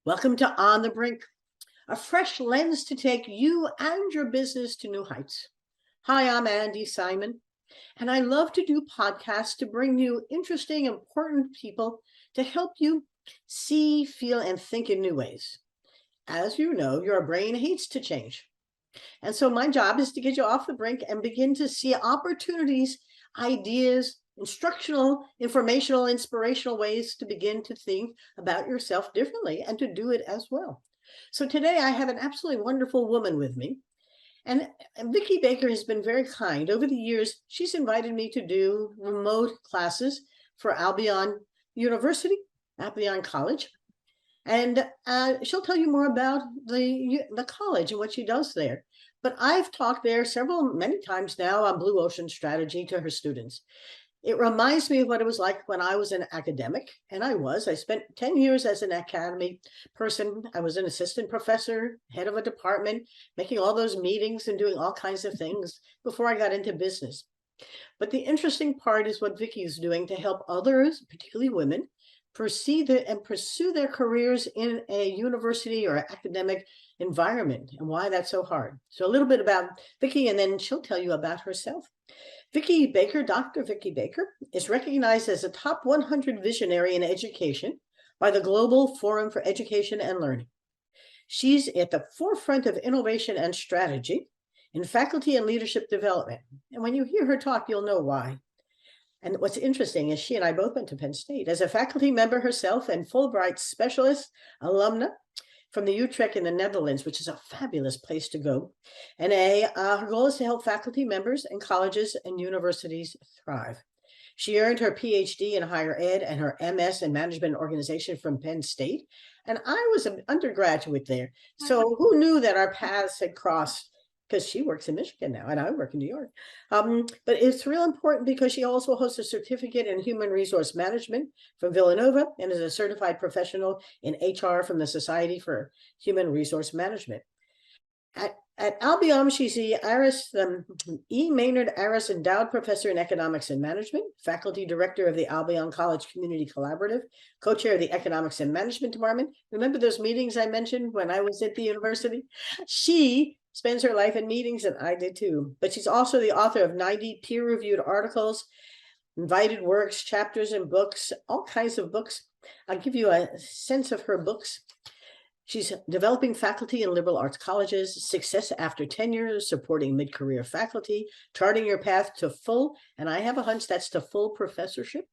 Welcome to On the Brink, a fresh lens to take you and your business to new heights. Hi, I'm Andi Simon, and I love to do podcasts to bring you interesting, important people to help you see, feel, and think in new ways. As you know, your brain hates to change. And so my job is to get you off the brink and begin to see opportunities, ideas, instructional, informational, inspirational ways to begin to think about yourself differently and to do it as well. So today I have an absolutely wonderful woman with me. And Vicki Baker has been very kind. Over the years, she's invited me to do remote classes for Albion University, Albion College. And she'll tell you more about the college and what she does there. But I've talked there many times now on Blue Ocean Strategy to her students. It reminds me of what it was like when I was an academic, and I spent 10 years as an academy person. I was an assistant professor, head of a department, making all those meetings and doing all kinds of things before I got into business. But the interesting part is what Vicki is doing to help others, particularly women, pursue their careers in a university or academic environment and why that's so hard. So a little bit about Vicki, and then she'll tell you about herself. Vicki Baker, Dr. Vicki Baker, is recognized as a top 100 visionary in education by the Global Forum for Education and Learning. She's at the forefront of innovation and strategy in faculty and leadership development. And when you hear her talk, you'll know why. And what's interesting is she and I both went to Penn State as a faculty member herself and Fulbright specialist alumna from the Utrecht in the Netherlands, which is a fabulous place to go. And her goal is to help faculty members and colleges and universities thrive. She earned her PhD in higher ed and her MS in management organization from Penn State. And I was an undergraduate there. So who knew that our paths had crossed? Because she works in Michigan now and I work in New York. But it's real important because she also holds a certificate in human resource management from Villanova and is a certified professional in HR from the Society for Human Resource Management. At Albion, she's the E. Maynard Aris Endowed Professor in Economics and Management, faculty director of the Albion College Community Collaborative, co-chair of the Economics and Management Department. Remember those meetings I mentioned when I was at the university? She spends her life in meetings, and I did too. But she's also the author of 90 peer-reviewed articles, invited works, chapters, and books, all kinds of books. I'll give you a sense of her books. She's developing faculty in liberal arts colleges, success after tenure, supporting mid-career faculty, charting your path to full, and I have a hunch that's to full professorship,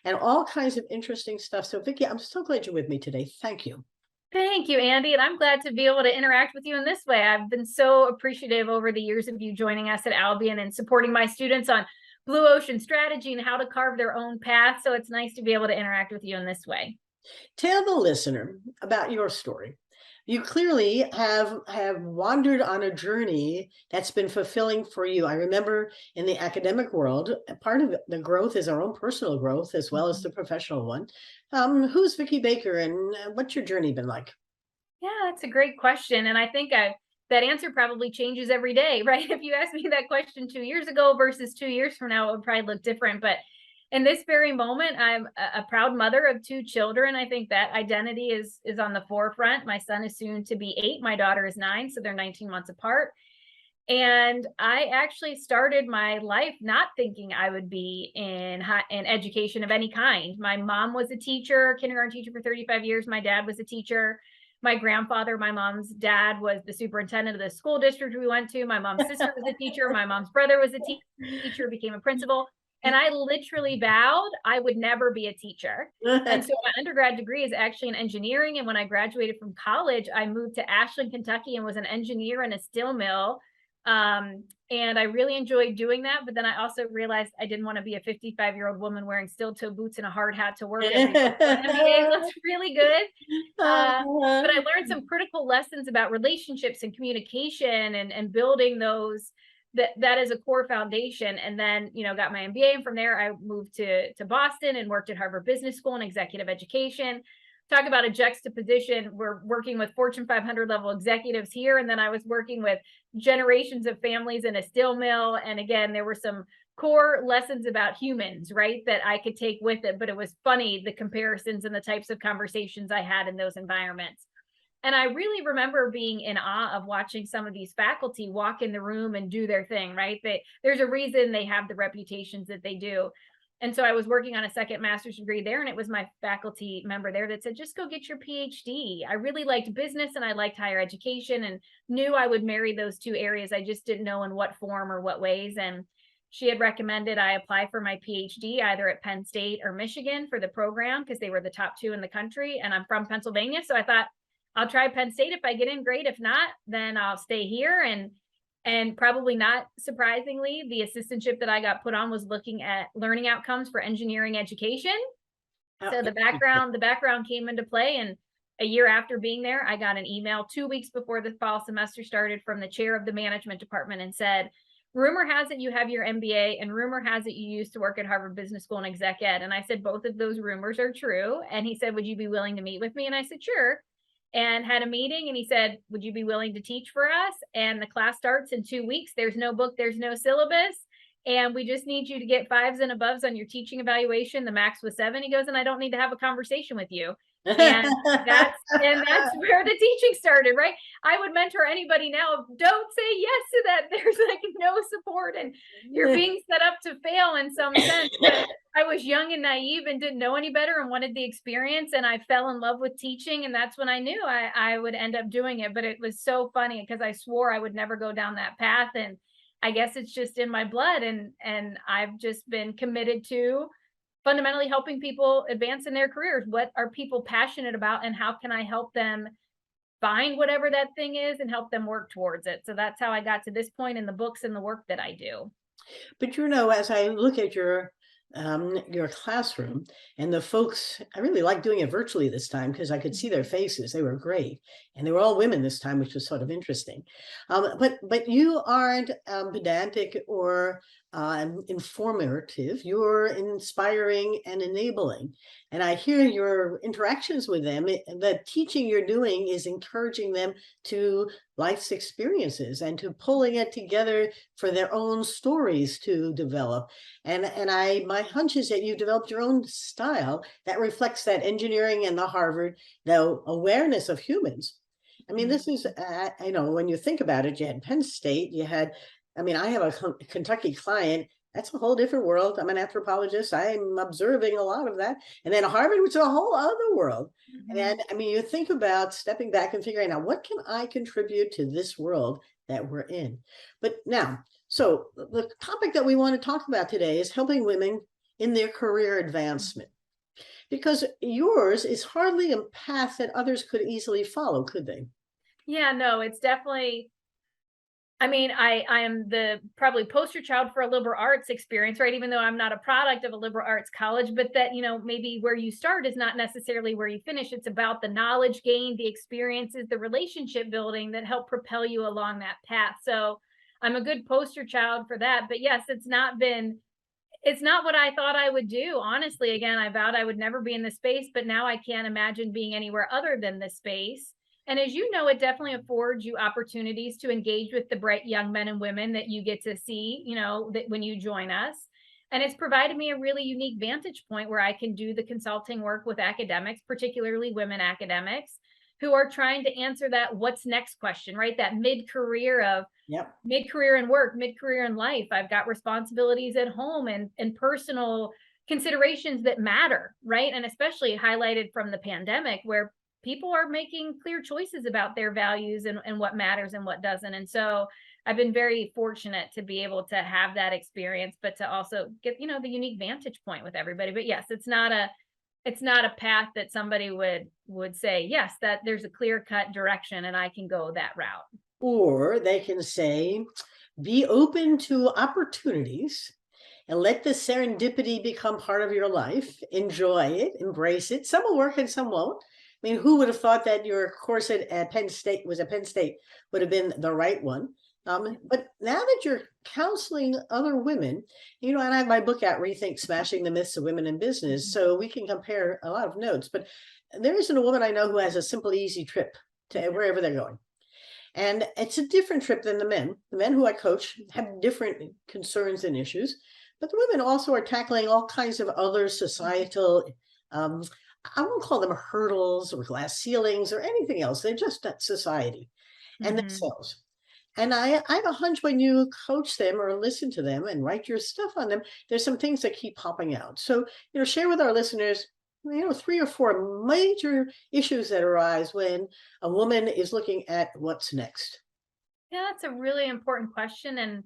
and all kinds of interesting stuff. So Vicki, I'm so glad you're with me today. Thank you. Thank you, Andi. And I'm glad to be able to interact with you in this way. I've been so appreciative over the years of you joining us at Albion and supporting my students on Blue Ocean Strategy and how to carve their own path. So it's nice to be able to interact with you in this way. Tell the listener about your story. You clearly have wandered on a journey that's been fulfilling for you. I remember in the academic world, part of the growth is our own personal growth as well as the professional one. Who's Vicki Baker and what's your journey been like? Yeah, that's a great question. And I think that answer probably changes every day, right? If you asked me that question 2 years ago versus 2 years from now, it would probably look different. But in this very moment, I'm a proud mother of 2 children. I think that identity is on the forefront. My son is soon to be 8. My daughter is 9, so they're 19 months apart. And I actually started my life not thinking I would be in education of any kind. My mom was a teacher, kindergarten teacher for 35 years. My dad was a teacher. My grandfather, my mom's dad, was the superintendent of the school district we went to. My mom's sister was a teacher. My mom's brother was a teacher, became a principal. And I literally vowed I would never be a teacher. And so my undergrad degree is actually in engineering. And when I graduated from college, I moved to Ashland, Kentucky, and was an engineer in a steel mill. And I really enjoyed doing that. But then I also realized I didn't want to be a 55-year-old woman wearing steel-toe boots and a hard hat to work every day. So MBA looks really good. But I learned some critical lessons about relationships and communication and building those. That is a core foundation. And then, got my MBA. And from there, I moved to Boston and worked at Harvard Business School in executive education. Talk about a juxtaposition. We're working with Fortune 500 level executives here. And then I was working with generations of families in a steel mill. And again, there were some core lessons about humans, right, that I could take with it. But it was funny, the comparisons and the types of conversations I had in those environments. And I really remember being in awe of watching some of these faculty walk in the room and do their thing, right? There's a reason they have the reputations that they do. And so I was working on a second master's degree there, and it was my faculty member there that said, just go get your PhD. I really liked business and I liked higher education and knew I would marry those two areas. I just didn't know in what form or what ways. And she had recommended I apply for my PhD either at Penn State or Michigan for the program because they were the top two in the country. And I'm from Pennsylvania. So I thought, I'll try Penn State. If I get in, great. If not, then I'll stay here. And probably not surprisingly, the assistantship that I got put on was looking at learning outcomes for engineering education. So the background came into play. And a year after being there, I got an email 2 weeks before the fall semester started from the chair of the management department and said, rumor has it you have your MBA and rumor has it you used to work at Harvard Business School and exec ed. And I said, both of those rumors are true. And he said, would you be willing to meet with me? And I said, sure. And had a meeting, and he said, would you be willing to teach for us? And the class starts in 2 weeks. There's no book, there's no syllabus. And we just need you to get 5s and aboves on your teaching evaluation. The max was 7. He goes, and I don't need to have a conversation with you. And that's where the teaching started, right? I would mentor anybody now. Don't say yes to that. There's like no support and you're being set up to fail in some sense. But I was young and naive and didn't know any better and wanted the experience. And I fell in love with teaching. And that's when I knew I would end up doing it. But it was so funny because I swore I would never go down that path. And I guess it's just in my blood. And I've just been committed to fundamentally helping people advance in their careers. What are people passionate about and how can I help them find whatever that thing is and help them work towards it? So that's how I got to this point in the books and the work that I do. But as I look at your classroom and the folks, I really like doing it virtually this time because I could see their faces. They were great. And they were all women this time, which was sort of interesting. But you aren't pedantic or informative. You're inspiring and enabling. And I hear your interactions with them. The teaching you're doing is encouraging them to life's experiences and to pulling it together for their own stories to develop. And my hunch is that you developed your own style that reflects that engineering and the Harvard, the awareness of humans. I mean, this is, I know when you think about it, you had Penn State, I have a Kentucky client. That's a whole different world. I'm an anthropologist. I'm observing a lot of that. And then Harvard, which is a whole other world. And you think about stepping back and figuring out what can I contribute to this world that we're in. But now, so the topic that we want to talk about today is helping women in their career advancement. Because yours is hardly a path that others could easily follow, could they? Yeah, no, it's definitely, I am the probably poster child for a liberal arts experience, right? Even though I'm not a product of a liberal arts college, but that, maybe where you start is not necessarily where you finish. It's about the knowledge gained, the experiences, the relationship building that help propel you along that path. So I'm a good poster child for that. But yes, it's not what I thought I would do. Honestly, again, I vowed I would never be in this space, but now I can't imagine being anywhere other than this space. And as you know, it definitely affords you opportunities to engage with the bright young men and women that you get to see, that when you join us. And it's provided me a really unique vantage point where I can do the consulting work with academics, particularly women academics, who are trying to answer that what's next question, right? That mid-career in work, mid-career in life. I've got responsibilities at home and personal considerations that matter, right? And especially highlighted from the pandemic where people are making clear choices about their values and what matters and what doesn't. And so I've been very fortunate to be able to have that experience, but to also get, the unique vantage point with everybody. But yes, it's not a path that somebody would say, yes, that there's a clear-cut direction and I can go that route. Or they can say, be open to opportunities and let the serendipity become part of your life. Enjoy it, embrace it. Some will work and some won't. Who would have thought that your course at Penn State would have been the right one? But now that you're counseling other women, and I have my book out, Rethink Smashing the Myths of Women in Business, so we can compare a lot of notes. But there isn't a woman I know who has a simple, easy trip to wherever they're going. And it's a different trip than the men. The men who I coach have different concerns and issues, but the women also are tackling all kinds of other societal I won't call them hurdles or glass ceilings or anything else. They're just that society and Mm-hmm. themselves. And I have a hunch when you coach them or listen to them and write your stuff on them, there's some things that keep popping out. So, share with our listeners, 3 or 4 major issues that arise when a woman is looking at what's next. Yeah, that's a really important question,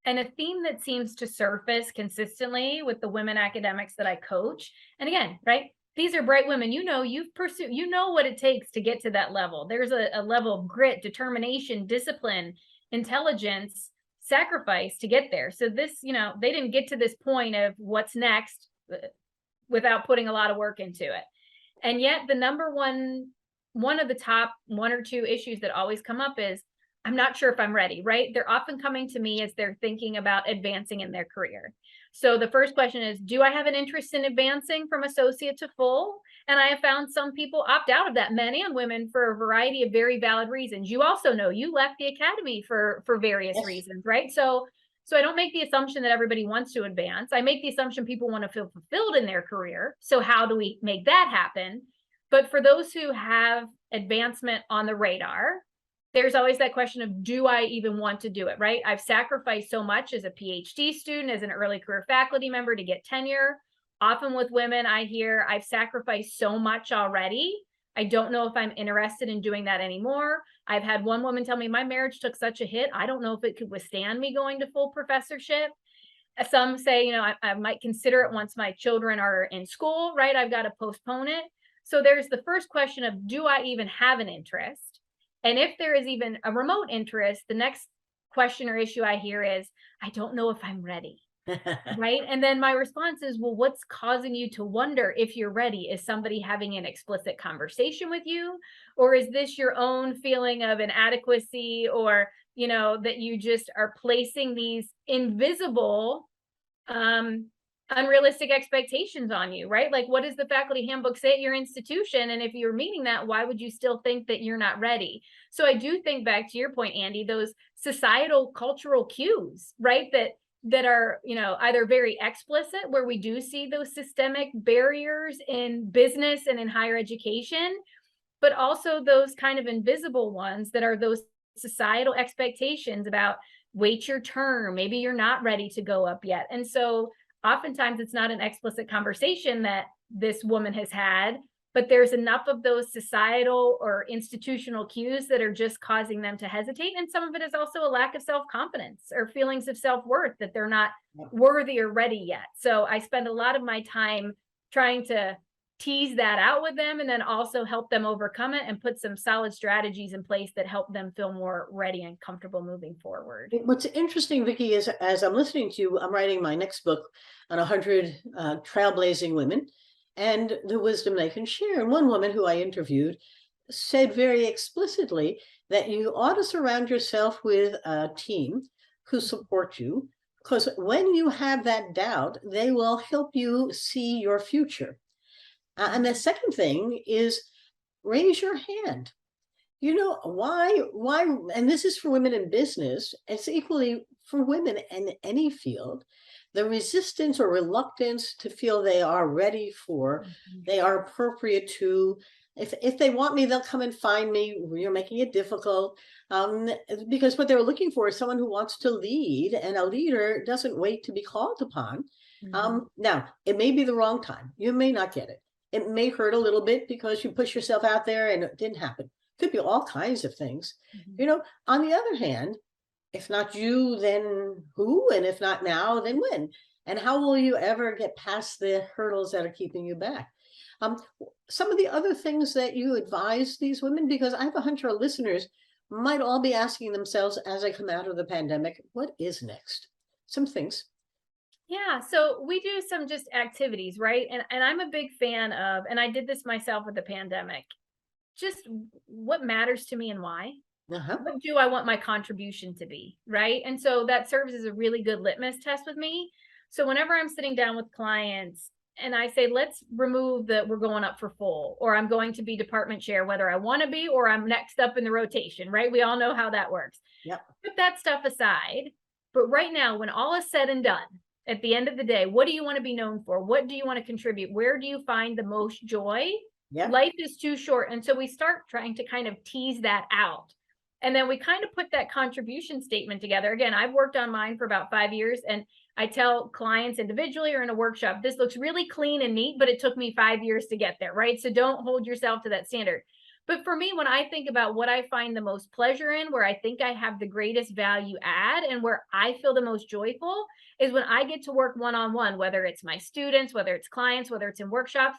and a theme that seems to surface consistently with the women academics that I coach. And again, right? These are bright women. You've pursued, what it takes to get to that level. There's a level of grit, determination, discipline, intelligence, sacrifice to get there. So this, they didn't get to this point of what's next without putting a lot of work into it. And yet the number one of the top 1 or 2 issues that always come up is, I'm not sure if I'm ready, right? They're often coming to me as they're thinking about advancing in their career. So the first question is, do I have an interest in advancing from associate to full? And I have found some people opt out of that, men and women, for a variety of very valid reasons. You also know you left the academy for various Yes. reasons, right? So I don't make the assumption that everybody wants to advance. I make the assumption people want to feel fulfilled in their career. So how do we make that happen? But for those who have advancement on the radar, there's always that question of, do I even want to do it, right? I've sacrificed so much as a PhD student, as an early career faculty member to get tenure. Often with women, I hear, I've sacrificed so much already. I don't know if I'm interested in doing that anymore. I've had one woman tell me, my marriage took such a hit, I don't know if it could withstand me going to full professorship. Some say, I might consider it once my children are in school, right? I've got to postpone it. So there's the first question of, do I even have an interest? And if there is even a remote interest, the next question or issue I hear is, I don't know if I'm ready. Right. And then my response is, well, what's causing you to wonder if you're ready? Is somebody having an explicit conversation with you? Or is this your own feeling of inadequacy, or, that you just are placing these invisible, unrealistic expectations on you, right? Like, what does the faculty handbook say at your institution? And if you're meeting that, why would you still think that you're not ready? So I do think, back to your point, Andi, those societal cultural cues, right? That are, either very explicit, where we do see those systemic barriers in business and in higher education, but also those kind of invisible ones that are those societal expectations about, wait your turn, maybe you're not ready to go up yet. And so oftentimes it's not an explicit conversation that this woman has had, but there's enough of those societal or institutional cues that are just causing them to hesitate. And some of it is also a lack of self-confidence or feelings of self-worth, that they're not worthy or ready yet. So I spend a lot of my time trying to tease that out with them, and then also help them overcome it and put some solid strategies in place that help them feel more ready and comfortable moving forward. What's interesting, Vicki, is as I'm listening to you, I'm writing my next book on 100 trailblazing women and the wisdom they can share. And one woman who I interviewed said very explicitly that you ought to surround yourself with a team who support you, because when you have that doubt, they will help you see your future. And the second thing is, raise your hand. Why, and this is for women in business, it's equally for women in any field, the resistance or reluctance to feel they are ready for, they are appropriate to, if they want me, they'll come and find me. You're making it difficult, because what they're looking for is someone who wants to lead, and a leader doesn't wait to be called upon. Now, it may be the wrong time. You may not get it. It may hurt a little bit because you push yourself out there and it didn't happen. Could be all kinds of things. On the other hand, if not you, then who? And if not now, then when? And how will you ever get past the hurdles that are keeping you back? Some of the other things that you advise these women, because I have a hunch our listeners might all be asking themselves as they come out of the pandemic, what is next? Some things. Yeah, so we do some just activities, right? And I'm a big fan of, and I did this myself with the pandemic, just what matters to me and why. What do I want my contribution to be, right? And so that serves as a really good litmus test with me. So whenever I'm sitting down with clients and I say, let's remove that we're going up for full, or I'm going to be department chair, whether I want to be or I'm next up in the rotation, right? We all know how that works. Yep. Put that stuff aside. But right now, when all is said and done, At the end of the day, what do you want to be known for? What do you want to contribute? Where do you find the most joy? Yeah. Life is too short. And so we start trying to kind of tease that out. And then we kind of put that contribution statement together. Again, I've worked on mine for about 5 years, and I tell clients individually or in a workshop, this looks really clean and neat, but it took me 5 years to get there, right? So don't hold yourself to that standard. But for me, when I think about what I find the most pleasure in, where I think I have the greatest value add, and where I feel the most joyful, is when I get to work one-on-one, whether it's my students, whether it's clients, whether it's in workshops,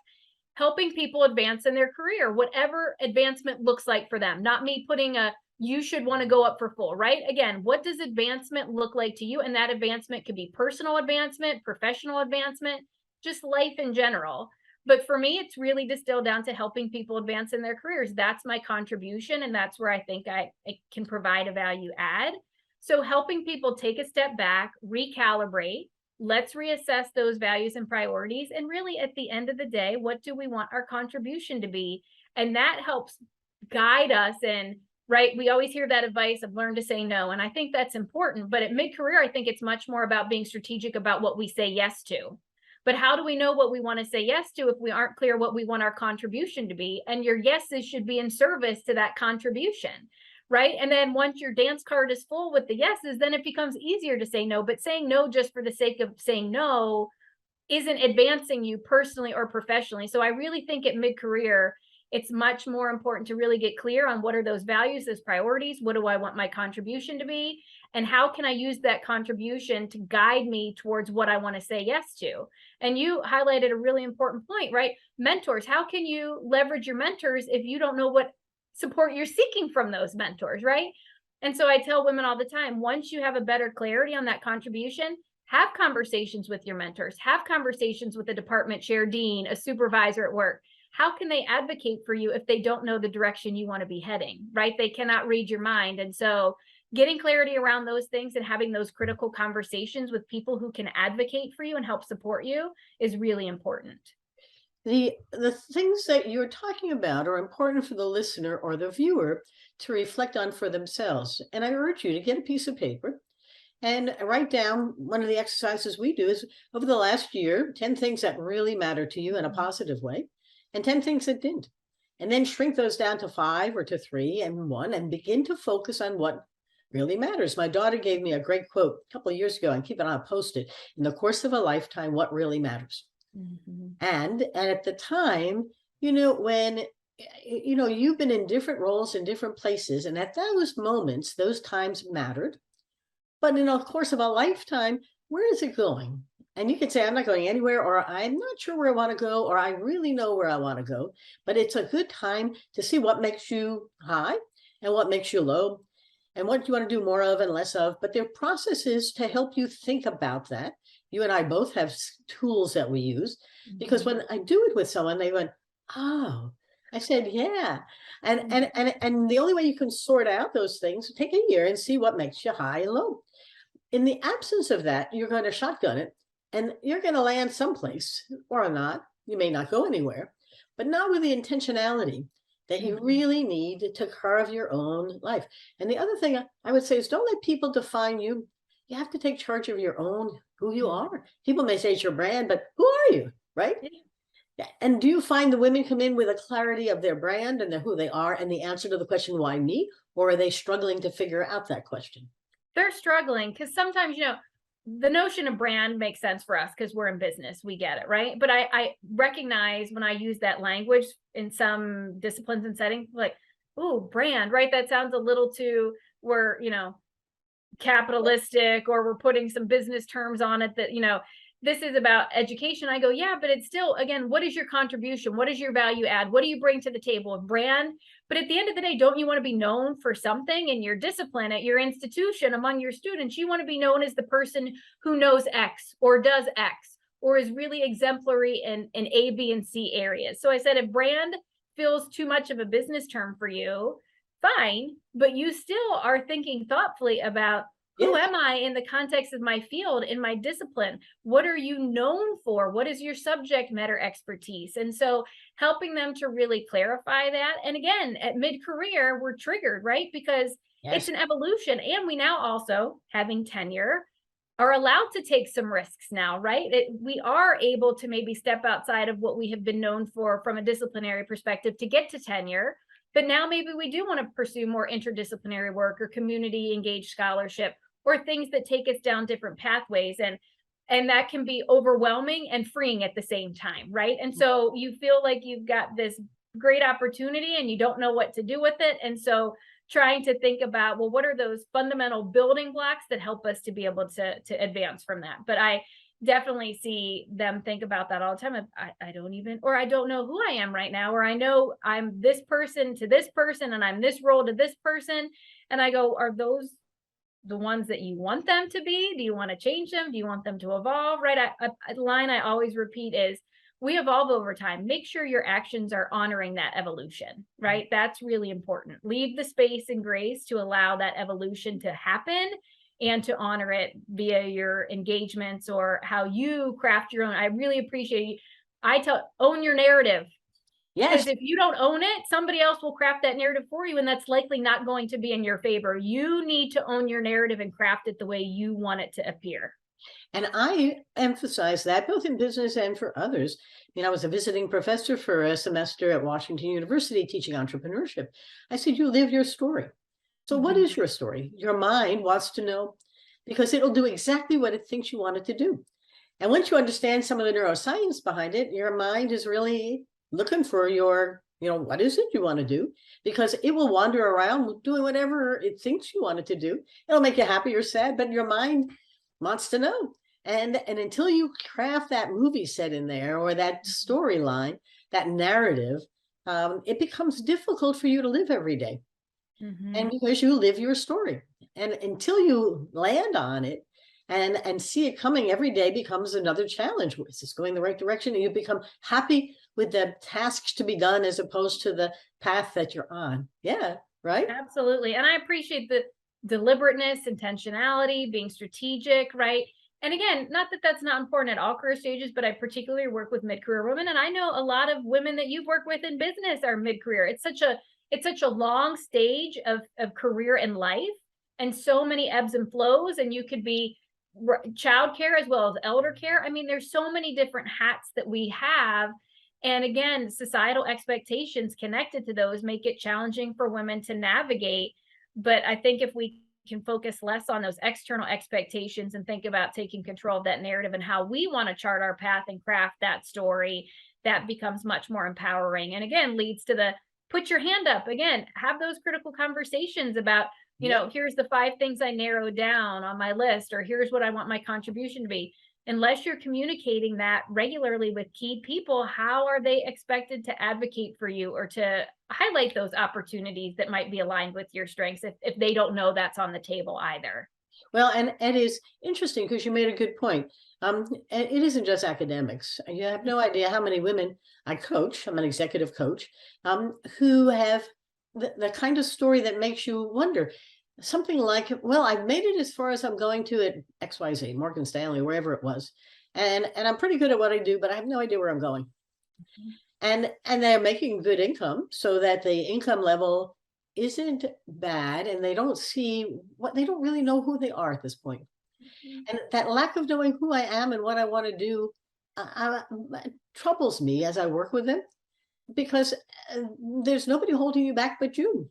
helping people advance in their career, whatever advancement looks like for them. Not me putting a, you should want to go up for full, right? Again, what does advancement look like to you? And that advancement could be personal advancement, professional advancement, just life in general. But for me, it's really distilled down to helping people advance in their careers. That's my contribution. And that's where I think I can provide a value add. So helping people take a step back, recalibrate, let's reassess those values and priorities. And really, at the end of the day, what do we want our contribution to be? And that helps guide us. And right, we always hear that advice of learn to say no. And I think that's important. But at mid-career, I think it's much more about being strategic about what we say yes to. But how do we know what we want to say yes to if we aren't clear what we want our contribution to be? And your yeses should be in service to that contribution, right? And then once your dance card is full with the yeses, then it becomes easier to say no. But saying no just for the sake of saying no isn't advancing you personally or professionally. So I really think at mid-career, it's much more important to really get clear on what are those values, those priorities. What do I want my contribution to be? And how can I use that contribution to guide me towards what I want to say yes to? And you highlighted a really important point, right? Mentors. How can you leverage your mentors if you don't know what support you're seeking from those mentors, right? And so I tell women all the time, once you have a better clarity on that contribution, have conversations with your mentors, have conversations with the department chair, dean, a supervisor at work. How can they advocate for you if they don't know the direction you want to be heading, right? They cannot read your mind. And so getting clarity around those things and having those critical conversations with people who can advocate for you and help support you is really important. The things that you're talking about are important for the listener or the viewer to reflect on for themselves. And I urge you to get a piece of paper and write down. One of the exercises we do is over the last year, 10 things that really matter to you in a positive way, and 10 things that didn't. And then shrink those down to 5 or to 3 and 1 and begin to focus on what really matters. My daughter gave me a great quote a couple of years ago, and keep it on a post-it. In the course of a lifetime, what really matters? Mm-hmm. And at the time, when you've been in different roles in different places, and at those moments, those times mattered. But in the course of a lifetime, where is it going? And you could say, I'm not going anywhere, or I'm not sure where I want to go, or I really know where I want to go. But it's a good time to see what makes you high and what makes you low, and what you want to do more of and less of. But there are processes to help you think about that. You and I both have tools that we use, because when I do it with someone, they went, oh, I said, yeah. And the only way you can sort out those things, take a year and see what makes you high and low. In the absence of that, you're going to shotgun it, and you're going to land someplace or not. You may not go anywhere, but not with the intentionality that you really need to carve your own life. And the other thing I would say is, don't let people define you. You have to take charge of your own, who you are. People may say it's your brand, but who are you, right? Yeah. And do you find the women come in with a clarity of their brand and who they are and the answer to the question, why me? Or are they struggling to figure out that question? They're struggling because sometimes, the notion of brand makes sense for us because we're in business. We get it, right? But I recognize when I use that language in some disciplines and settings, like, oh, brand, right? That sounds a little too, we're, capitalistic, or we're putting some business terms on it that, this is about education. I go, yeah, but it's still, again, what is your contribution? What is your value add? What do you bring to the table? Brand. But at the end of the day, don't you want to be known for something in your discipline, at your institution, among your students? You want to be known as the person who knows X or does X or is really exemplary in A, B, and C areas. So I said, if brand feels too much of a business term for you, fine, but you still are thinking thoughtfully about, who am I in the context of my field, in my discipline? What are you known for? What is your subject matter expertise? And so helping them to really clarify that. And again, at mid-career, we're triggered, right? Because it's an evolution. And we now also, having tenure, are allowed to take some risks now, right? We are able to maybe step outside of what we have been known for from a disciplinary perspective to get to tenure. But now maybe we do want to pursue more interdisciplinary work or community engaged scholarship or things that take us down different pathways. And that can be overwhelming and freeing at the same time, right? And so you feel like you've got this great opportunity and you don't know what to do with it. And so trying to think about, well, what are those fundamental building blocks that help us to be able to advance from that? But I definitely see them think about that all the time. I don't even, or I don't know who I am right now, or I know I'm this person to this person and I'm this role to this person. And I go, are those the ones that you want them to be? Do you want to change them? Do you want them to evolve? Right. A line I always repeat is, we evolve over time. Make sure your actions are honoring that evolution, right? That's really important. Leave the space and grace to allow that evolution to happen and to honor it via your engagements or how you craft your own. I really appreciate you. Own your narrative. Yes. Because if you don't own it, somebody else will craft that narrative for you, and that's likely not going to be in your favor. You need to own your narrative and craft it the way you want it to appear. And I emphasize that both in business and for others. I was a visiting professor for a semester at Washington University teaching entrepreneurship. I said, you live your story. So what is your story? Your mind wants to know, because it'll do exactly what it thinks you want it to do. And once you understand some of the neuroscience behind it, your mind is really looking for your, what is it you want to do? Because it will wander around doing whatever it thinks you want it to do. It'll make you happy or sad, but your mind wants to know. And until you craft that movie set in there or that storyline, that narrative, it becomes difficult for you to live every day. And because you live your story. And until you land on it and see it coming every day becomes another challenge. Is this going the right direction? And you become happy with the tasks to be done as opposed to the path that you're on. Yeah, right? Absolutely. And I appreciate the deliberateness, intentionality, being strategic, right? And again, not that that's not important at all career stages, but I particularly work with mid-career women. And I know a lot of women that you've worked with in business are mid-career. It's such a long stage of career and life, and so many ebbs and flows. And you could be childcare as well as elder care. I mean, there's so many different hats that we have. And again, societal expectations connected to those make it challenging for women to navigate. But I think if we can focus less on those external expectations and think about taking control of that narrative and how we want to chart our path and craft that story, that becomes much more empowering. And again, leads to the put your hand up. Again, have those critical conversations about, here's the 5 things I narrowed down on my list, or here's what I want my contribution to be. Unless you're communicating that regularly with key people, how are they expected to advocate for you or to highlight those opportunities that might be aligned with your strengths if they don't know that's on the table either? Well, and it is interesting because you made a good point. It isn't just academics. You have no idea how many women I coach. I'm an executive coach, who have the kind of story that makes you wonder. Something like, well, I've made it as far as I'm going to at XYZ, Morgan Stanley, wherever it was. And I'm pretty good at what I do, but I have no idea where I'm going. And they're making good income so that the income level isn't bad, and they don't really know who they are at this point. And that lack of knowing who I am and what I want to do troubles me as I work with them, because there's nobody holding you back but you.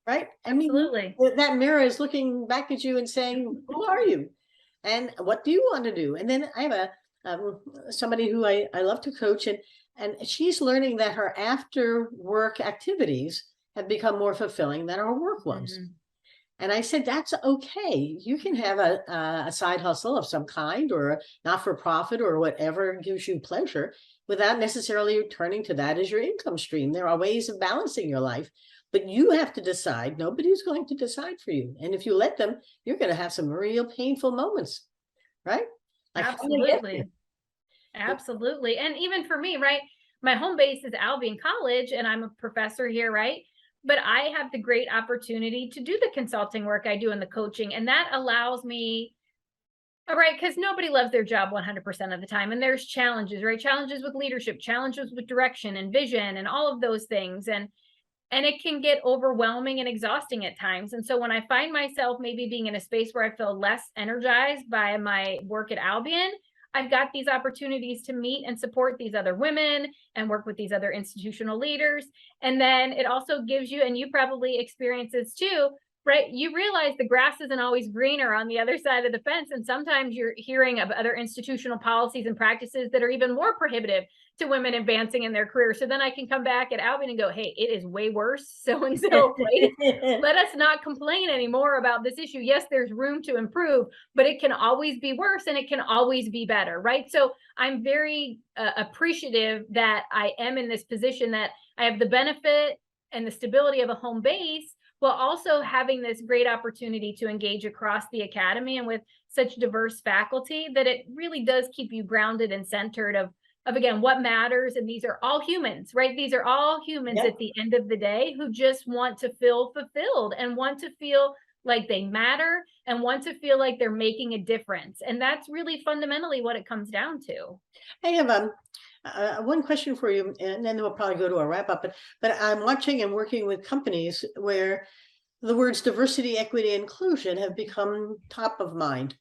Right? Absolutely. I mean, that mirror is looking back at you and saying, who are you? And what do you want to do? And then I have somebody who I love to coach, and she's learning that her after work activities have become more fulfilling than her work ones. And I said, that's okay. You can have a side hustle of some kind, or a not-for-profit, or whatever gives you pleasure, without necessarily turning to that as your income stream. There are ways of balancing your life. But you have to decide. Nobody's going to decide for you. And if you let them, you're going to have some real painful moments, right? Absolutely. Absolutely. And even for me, right? My home base is Albion College, and I'm a professor here, right? But I have the great opportunity to do the consulting work I do and the coaching. And that allows me, all right, because nobody loves their job 100% of the time. And there's challenges, right? Challenges with leadership, challenges with direction and vision and all of those things. And And it can get overwhelming and exhausting at times. And so when I find myself maybe being in a space where I feel less energized by my work at Albion, I've got these opportunities to meet and support these other women and work with these other institutional leaders. And then it also gives you, and you probably experience this too, right? You realize the grass isn't always greener on the other side of the fence. And sometimes you're hearing of other institutional policies and practices that are even more prohibitive to women advancing in their career. So then I can come back at Albion and go, hey, it is way worse. So and so, right? Let us not complain anymore about this issue. Yes, there's room to improve, but it can always be worse and it can always be better, right? So I'm very appreciative that I am in this position, that I have the benefit and the stability of a home base, while also having this great opportunity to engage across the academy and with such diverse faculty, that it really does keep you grounded and centered of again, what matters. And these are all humans, right? These are all humans Yep. at the end of the day who just want to feel fulfilled and want to feel like they matter and want to feel like they're making a difference. And that's really fundamentally what it comes down to. I have one question for you, and then we'll probably go to a wrap up. But I'm watching and working with companies where the words diversity, equity, inclusion have become top of mind.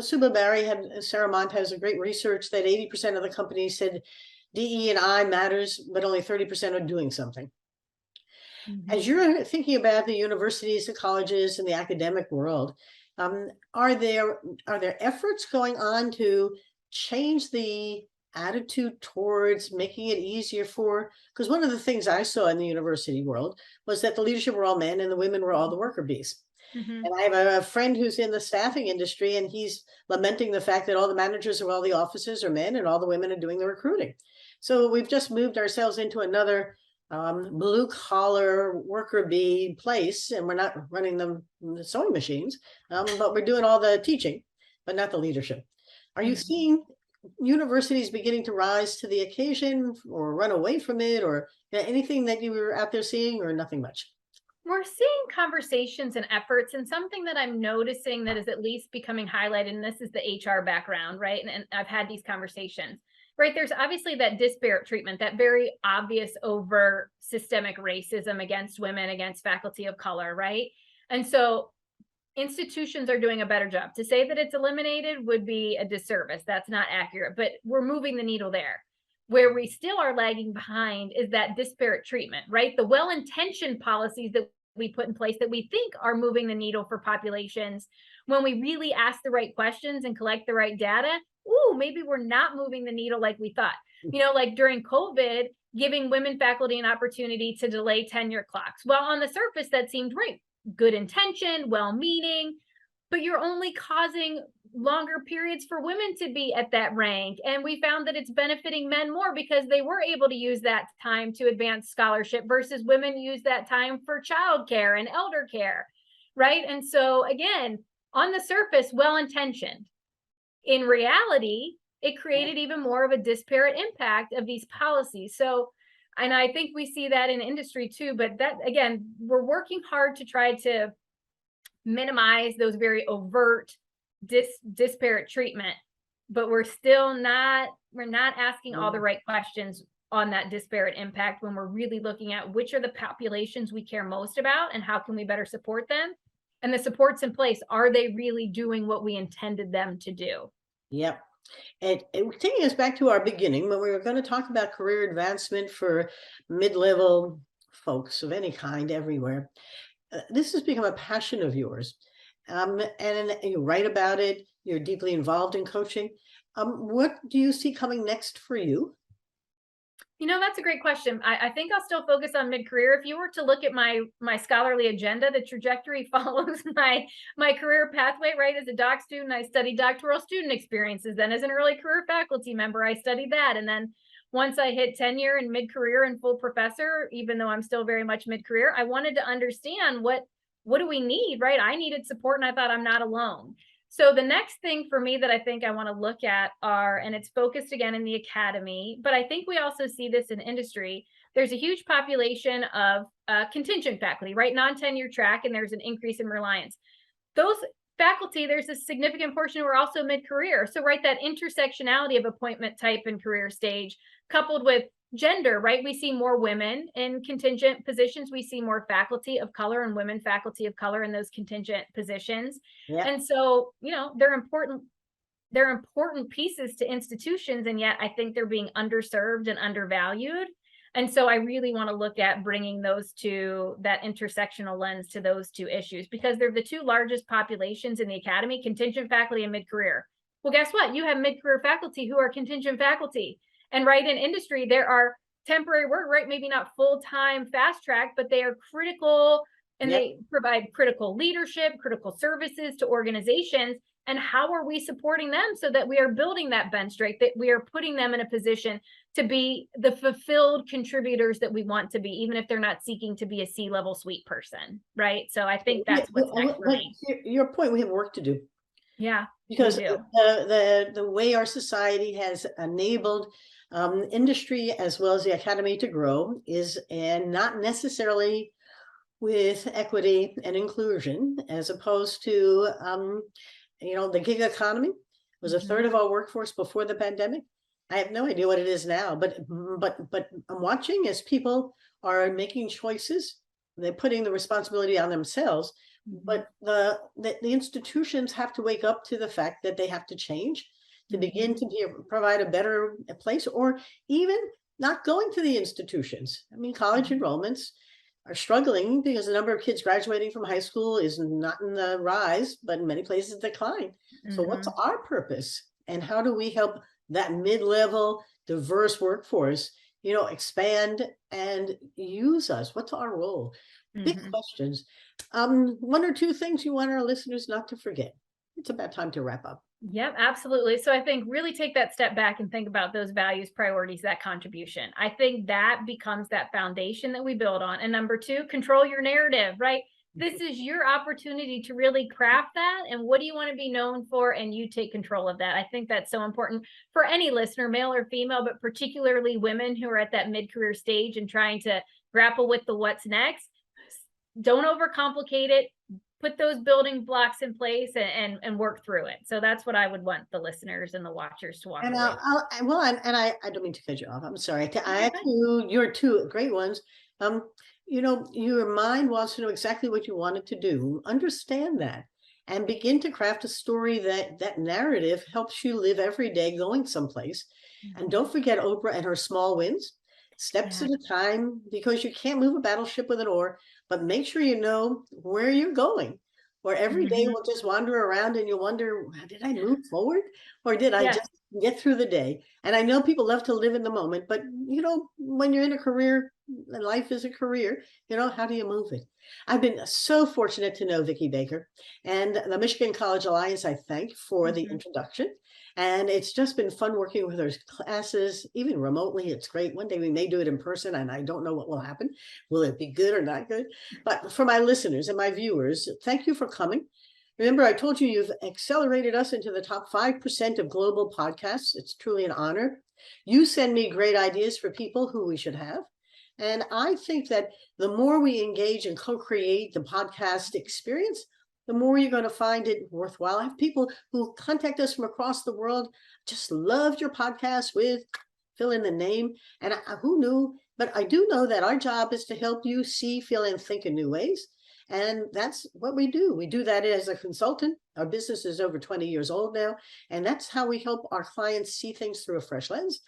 Suba Barry Sarah Mont has a great research that 80% of the companies said DE&I matters, but only 30% are doing something. As you're thinking about the universities, the colleges, and the academic world, are there efforts going on to change the attitude towards making it easier for, because one of the things I saw in the university world was that the leadership were all men and the women were all the worker bees. And I have a friend who's in the staffing industry, and he's lamenting the fact that all the managers of all the offices are men and all the women are doing the recruiting. So we've just moved ourselves into another blue collar worker bee place, and we're not running the sewing machines, but we're doing all the teaching, but not the leadership. Are you seeing universities beginning to rise to the occasion or run away from it, or anything that you were out there seeing, or nothing much? We're seeing conversations and efforts, and something that I'm noticing that is at least becoming highlighted, and this is the HR background, right? And I've had these conversations, right? There's obviously that disparate treatment, that very obvious over systemic racism against women, against faculty of color, right? And so institutions are doing a better job. To say that it's eliminated would be a disservice. That's not accurate, but we're moving the needle there. Where we still are lagging behind is that disparate treatment, right? The well-intentioned policies that we put in place that we think are moving the needle for populations, when we really ask the right questions and collect the right data, maybe we're not moving the needle like we thought. Like during COVID, giving women faculty an opportunity to delay tenure clocks. Well, on the surface, that seemed right. Good intention, well-meaning, but you're only causing longer periods for women to be at that rank. And we found that it's benefiting men more because they were able to use that time to advance scholarship versus women use that time for childcare and elder care, right? And so again, on the surface, well-intentioned. In reality, it created even more of a disparate impact of these policies. So, and I think we see that in industry too, but that, again, we're working hard to try to minimize those very overt disparate treatment, but we're not asking all the right questions on that disparate impact when we're really looking at which are the populations we care most about and how can we better support them, and the supports in place, are they really doing what we intended them to do? Yep. And taking us back to our beginning, when we were going to talk about career advancement for mid-level folks of any kind everywhere, this has become a passion of yours. And you write about it. You're deeply involved in coaching. What do you see coming next for you? That's a great question. I think I'll still focus on mid-career. If you were to look at my scholarly agenda, the trajectory follows my career pathway, right? As a doc student, I studied doctoral student experiences. Then as an early career faculty member, I studied that. And then once I hit tenure and mid-career and full professor, even though I'm still very much mid-career, I wanted to understand what do we need, right? I needed support, and I thought I'm not alone. So the next thing for me that I think I want to look at are, and it's focused again in the academy, but I think we also see this in industry. There's a huge population of contingent faculty, right? Non-tenure track, and there's an increase in reliance. Those faculty, there's a significant portion who are also mid-career. So right, that intersectionality of appointment type and career stage, coupled with gender, right? We see more women in contingent positions. We see more faculty of color and women faculty of color in those contingent positions. Yeah. And so, they're important pieces to institutions, and yet I think they're being underserved and undervalued. And so I really want to look at bringing that intersectional lens to those two issues, because they're the two largest populations in the academy, contingent faculty and mid-career. Well, guess what? You have mid-career faculty who are contingent faculty. And right, in industry, there are temporary work, right? Maybe not full-time fast track, but they are critical, and they provide critical leadership, critical services to organizations. And how are we supporting them so that we are building that bench strength, that we are putting them in a position to be the fulfilled contributors that we want to be, even if they're not seeking to be a C-level suite person, right? So I think that's what's next for me. Your point, we have work to do. Yeah, because the way our society has enabled industry as well as the academy to grow is, and not necessarily with equity and inclusion, as opposed to the gig economy was a third of our workforce before the pandemic. I have no idea what it is now, but I'm watching as people are making choices. They're putting the responsibility on themselves, but the institutions have to wake up to the fact that they have to change to begin to provide a better place, or even not going to the institutions. I mean, college enrollments are struggling because the number of kids graduating from high school is not in the rise, but in many places decline. So what's our purpose, and how do we help that mid-level diverse workforce, expand and use us? What's our role? Big questions. One or two things you want our listeners not to forget. It's about time to wrap up. Yep, absolutely. So I think really take that step back and think about those values, priorities, that contribution. I think that becomes that foundation that we build on. And number two, control your narrative, right? This is your opportunity to really craft that. And what do you want to be known for? And you take control of that. I think that's so important for any listener, male or female, but particularly women who are at that mid-career stage and trying to grapple with the what's next. Don't overcomplicate it. Put those building blocks in place and work through it. So that's what I would want the listeners and the watchers to walk away. I don't mean to cut you off. I'm sorry. I have your two great ones. Your mind wants to know exactly what you want it to do. Understand that and begin to craft a story that narrative helps you live every day going someplace. And don't forget Oprah and her small wins, steps at a time, because you can't move a battleship with an oar, but make sure you know where you're going. Or every day we'll just wander around and you wonder, did I move forward, or did I just get through the day? And I know people love to live in the moment, but when you're in a career, life is a career, how do you move it? I've been so fortunate to know Vicki Baker, and the Michigan College Alliance I thank for the introduction. And it's just been fun working with her classes, even remotely. It's great. One day we may do it in person, and I don't know what will happen. Will it be good or not good? But for my listeners and my viewers, thank you for coming. Remember, I told you you've accelerated us into the top 5% of global podcasts. It's truly an honor. You send me great ideas for people who we should have. And I think that the more we engage and co-create the podcast experience, the more you're going to find it worthwhile. I have people who contact us from across the world, just loved your podcast with fill in the name. And who knew? But I do know that our job is to help you see, feel, and think in new ways. And that's what we do. We do that as a consultant. Our business is over 20 years old now. And that's how we help our clients see things through a fresh lens.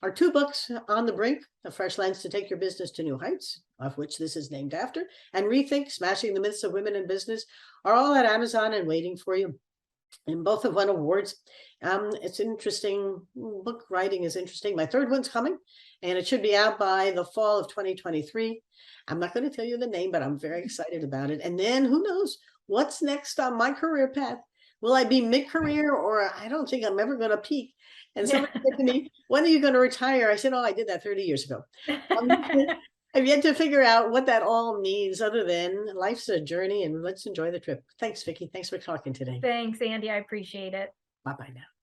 Our two books, On the Brink, A Fresh Lens to Take Your Business to New Heights, of which this is named after, and Rethink, Smashing the Myths of Women in Business, are all at Amazon and waiting for you. And both have won awards. It's interesting. Book writing is interesting. My third one's coming, and it should be out by the fall of 2023. I'm not going to tell you the name, but I'm very excited about it. And then who knows what's next on my career path? Will I be mid-career, or I don't think I'm ever going to peak? And somebody said to me, when are you going to retire? I said, I did that 30 years ago. I've yet to figure out what that all means, other than life's a journey and let's enjoy the trip. Thanks, Vicki. Thanks for talking today. Thanks, Andi. I appreciate it. Bye-bye now.